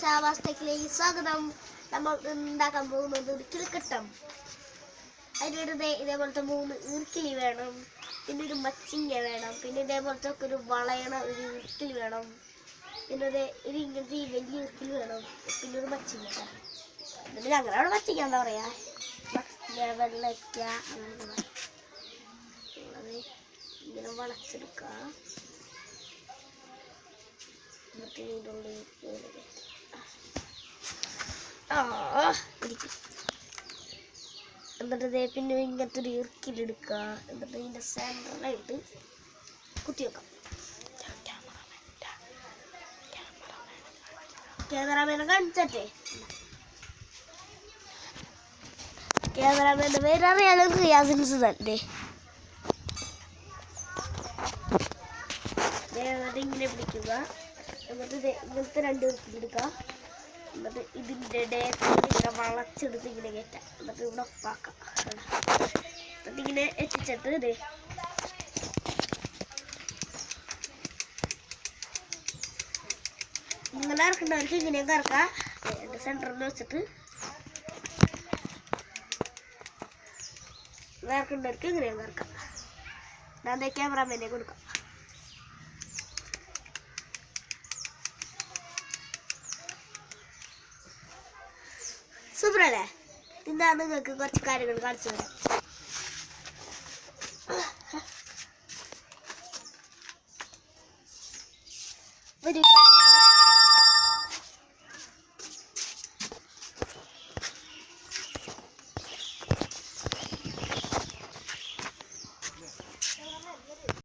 ഷാബാസ് ടെക്കിലേക്ക് സ്വാഗതം. നമ്മൾ ഉണ്ടാക്കാൻ പോകുന്നത് ഒരു കിളിക്കട്ടം. അതിനൊരു ഇതേപോലത്തെ 3 ഈർക്കിലി വേണം, പിന്നെ ഒരു മച്ചിങ്ങ വേണം, പിന്നെ ഇതേപോലത്തെ ഒക്കെ ഒരു വളയണ ഒരു ഈർക്കിലി വേണം, പിന്നെ ഒരു ഇങ്ങനത്തെ ഈ വലിയ ഈർക്കിലി വേണം, പിന്നെ ഒരു മച്ചിങ്ങ. എന്നിട്ട് ഞങ്ങളവിടെ മച്ചിങ്ങ എന്താ പറയാ, മച്ചിങ്ങ വെള്ളയ്ക്ക അങ്ങനെ ഇങ്ങനെ വളച്ചെടുക്കുക. എന്നിട്ട് ഇതിൻ്റെ ഉള്ളിൽ എന്നിട്ട് പിന്നെ ഇങ്ങനത്തെ ഒരു ഇറുക്കിലെടുക്കുക. എന്നിട്ട് ഇതിൻ്റെ സെൻറ്ററിലായിട്ട് കുത്തി വെക്കാം. ക്യാമറാമാനെ കാണിച്ചേ. ക്യാമറാമാൻ്റെ പേര് അറിയാലോ, റിയാസിൻസ് തന്നെ. എന്നിട്ട് ഇങ്ങനെ പിടിക്കുക. എന്നിട്ട് ഇങ്ങനത്തെ 2 ഇറുക്കിലെടുക്കുക. എന്നിട്ട് ഇതിൻ്റെ ഇങ്ങനെ വളച്ചെടുത്ത് ഇങ്ങനെ കയറ്റാം. എന്നിട്ട് ഇവിടെ ഒപ്പാക്കാം. എന്നിട്ട് ഇങ്ങനെ എത്തിച്ചിട്ട് ഇത് ഇങ്ങനെ ഇറക്കേണ്ടവർക്ക് ഇങ്ങനെയും കറക്കാം. എൻ്റെ സെൻറ്ററിൽ വെച്ചിട്ട് ഇറക്കേണ്ടവർക്ക് ഇങ്ങനെയും കറക്കാം. ഞാൻ ക്യാമറാമാനെ കൊടുക്കാം. സൂപ്പറല്ലേ? ഇന്നാ നിങ്ങൾക്ക് കുറച്ച് കാര്യങ്ങൾ കാണിച്ചു തരാം. ഒരു